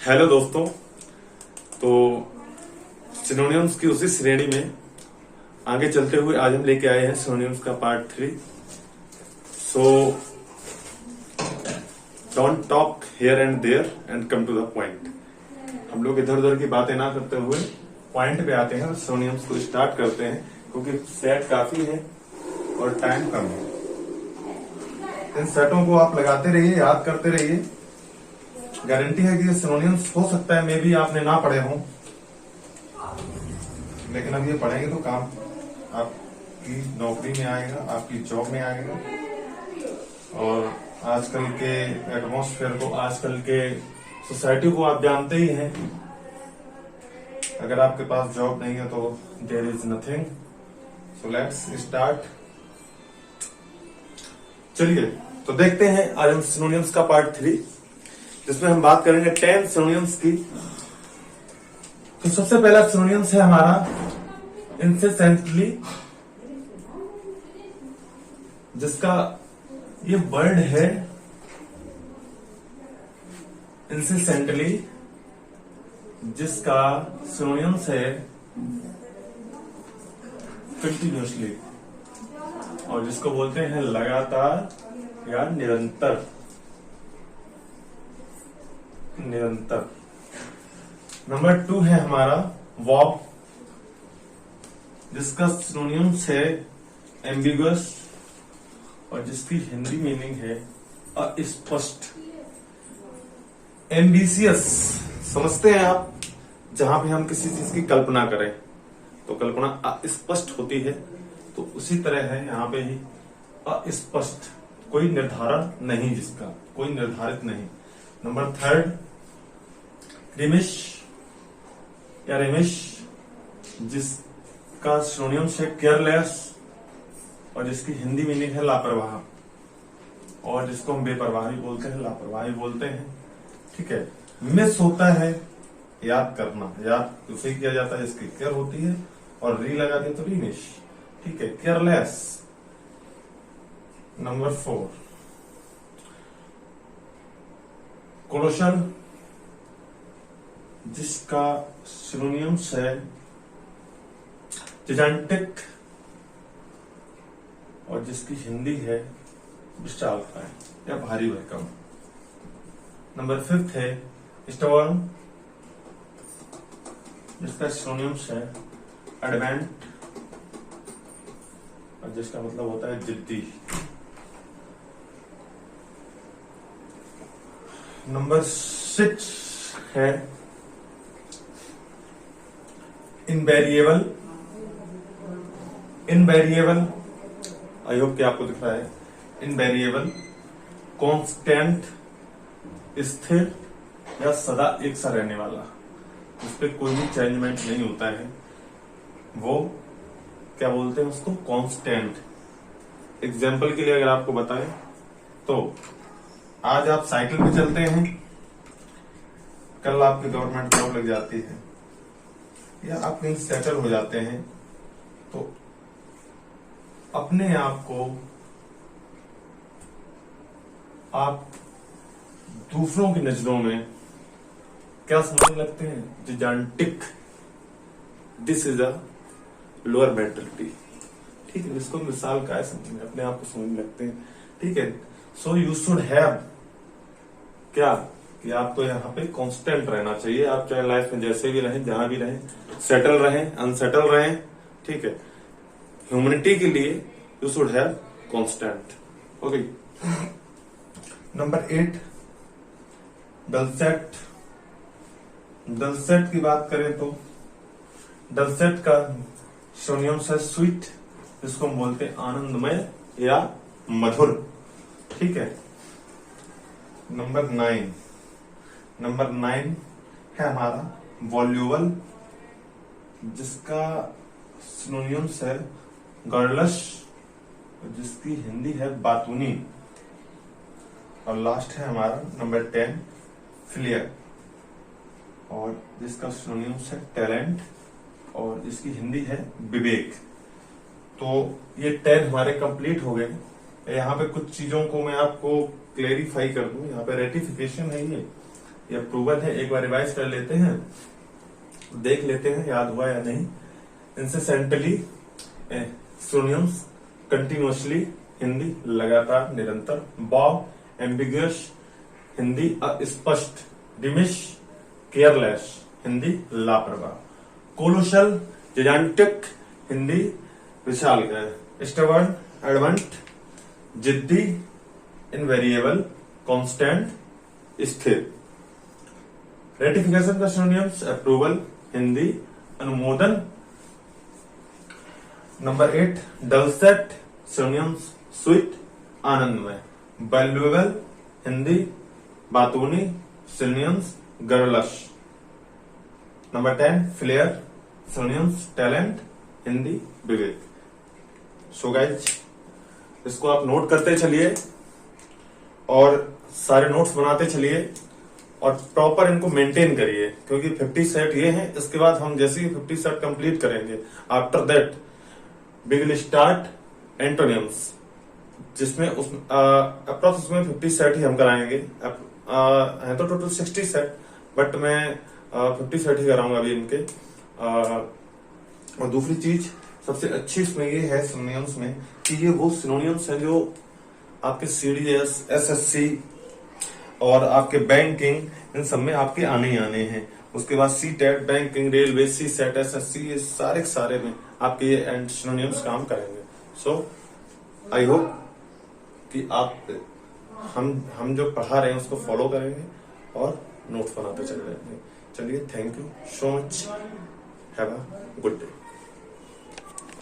Hello दोस्तों। तो synonyms की उसी श्रेणी में आगे चलते हुए आज हम लेके आए हैं सिनोनिम्स का part 3। So don't talk here and there and come to the point. हम लोग इधर उधर की बातें ना करते हुए पॉइंट पे आते हैं और सिनोनिम्स को स्टार्ट करते हैं, क्योंकि सेट काफी है और टाइम कम है। इन सेटों को आप लगाते रहिए, याद करते रहिए। गारंटी है कि ये सिनोनिम्स हो सकता है मे भी आपने ना पढ़े हों, लेकिन अब ये पढ़ेंगे तो काम आपकी नौकरी में आएगा, आपकी जॉब में आएगा। और आजकल के एटमॉस्फेयर को, आजकल के सोसाइटी को आप जानते ही हैं। अगर आपके पास जॉब नहीं है तो there is nothing. So let's start. चलिए तो देखते हैं आज हम सिनोनिम्स का पार्ट 3, जिसमें हम बात करेंगे 10 सिनोनिम्स की। तो सबसे पहला सिनोनिम्स है हमारा इंसेसेंटली, जिसका ये वर्ड है इंसेसेंटली, जिसका सिनोनिम्स है कंटिन्यूअसली, और जिसको बोलते हैं लगातार या निरंतर। नंबर 2 है हमारा वॉब, जिसका सिनोनिम्स है एम्बिगुअस, और जिसकी हिंदी मीनिंग है अस्पष्ट। एम्बिशियस समझते हैं आप, जहां पे हम किसी चीज की कल्पना करें तो कल्पना अस्पष्ट होती है, तो उसी तरह है यहाँ पे ही अस्पष्ट, कोई निर्धारण नहीं, जिसका कोई निर्धारित नहीं। नंबर 3 रिमिश या रेमिश, जिसका सिनोनिम्स है केयरलेस, और जिसकी हिंदी मीनिंग है लापरवाह, और जिसको हम बेपरवाही बोलते हैं, लापरवाही बोलते हैं। ठीक है। मिस होता है याद करना, याद उसे किया जाता है जिसकी केयर होती है, और री लगा दे तो रिमिश। ठीक है, केयरलेस। नंबर 4 कोलोशन, जिसका सिनोनिम्स है जिजांटिक, और जिसकी हिंदी है विशालकाय या भारी भरकम। नंबर 5 है स्टर्न, जिसका सिनोनिम्स है एडवेंट, और जिसका मतलब होता है जिद्दी। नंबर 6 है इनवेरिएबल। इनवेरिएबल, आई होप कि आपको दिख रहा है। इनवेरिएबल कांस्टेंट, स्थिर या सदा एक सा रहने वाला, उस पर कोई भी चेंजमेंट नहीं होता है, वो क्या बोलते हैं उसको, कांस्टेंट। एग्जाम्पल के लिए अगर आपको बताएं तो आज आप साइकिल पे चलते हैं, कल आपकी गवर्नमेंट जॉब लग जाती है या आप कहीं सेटल हो जाते हैं, तो अपने आप को आप दूसरों की नजरों में क्या समझने लगते हैं, gigantic. This is a lower mentality. ठीक है, जिसको मिसाल का समझने, अपने आप को समझने लगते हैं। ठीक है। सो यू शुड हैव क्या कि आपको यहाँ पे कांस्टेंट रहना चाहिए। आप चाहे लाइफ में जैसे भी रहें, जहां भी रहें, सेटल रहें, अनसेटल रहें। ठीक है, ह्यूमैनिटी के लिए you should have constant. Okay. Number 8 डलसेट। डलसेट की बात करें तो डलसेट का सिनोनिम्स है स्वीट, जिसको हम बोलते हैं आनंदमय या मधुर। ठीक है। नंबर 9 है हमारा वॉल्यूबल, जिसका सिनोनिम्स है गर्लश, जिसकी हिंदी है बातूनी। और लास्ट है हमारा नंबर 10 फ्लियर, और जिसका सिनोनिम्स है टैलेंट, और जिसकी हिंदी है विवेक। तो ये 10 हमारे कंप्लीट हो गए। यहाँ पे कुछ चीजों को मैं आपको क्लेरिफाई कर दूं। यहाँ पे रेटिफिकेशन है ये, ये प्रूवन है, एक बार रिवाइज कर लेते हैं, देख लेते हैं याद हुआ या नहीं। इंसेसेंटली सिनोनिम्स कंटिन्यूअसली हिंदी लगातार निरंतर, बॉब एम्बिगुअस हिंदी अस्पष्ट, डिमिश केयरलेस हिंदी लापरवाह, कोलोशल जिजांटिक हिंदी विशालकाय, स्टबर्न एडवंट जिद्दी, इनवेरिएबल कांस्टेंट स्थिर। रेटिफिकेशन का सिनोनिम्स अप्रूवल हिंदी अनुमोदन। नंबर 8 डलसेट सिनोनिम्स स्वीट आनंदमय, वैल्यूएबल हिंदी बातूनी, synonyms garrulous. Number 10 flair synonyms talent Hindi विवेक। सो गाइज इसको आप नोट करते चलिए और सारे नोट्स बनाते चलिए और प्रॉपर इनको मेंटेन करिए, क्योंकि 50 सेट ये हैं। इसके बाद हम जैसे ही 50 सेट कंप्लीट करेंगे, after that we will start antonyms, जिसमें अप्रोक्स उसमें 50 सेट ही हम कराएंगे। है तो टोटल 60 सेट, बट मैं 50 सेट ही कराऊंगा अभी इनके। और दूसरी चीज सबसे अच्छी इसमें ये है सिनोनिम्स में कि ये वो सिनोनिम्स हैं जो आपके सीडीएस, एसएससी और आपके बैंकिंग, इन सब में आपके आने ही आने हैं। उसके बाद सी टेट, बैंकिंग, रेलवे, सी सेट, एसएससी, ये सारे के सारे में आपके ये सिनोनिम्स काम करेंगे। सो आई होप कि आप हम जो पढ़ा रहे हैं उसको फॉलो करेंगे और नोट्स बनाते चल रहे हैं। चलिए, thank you so much, have a good day.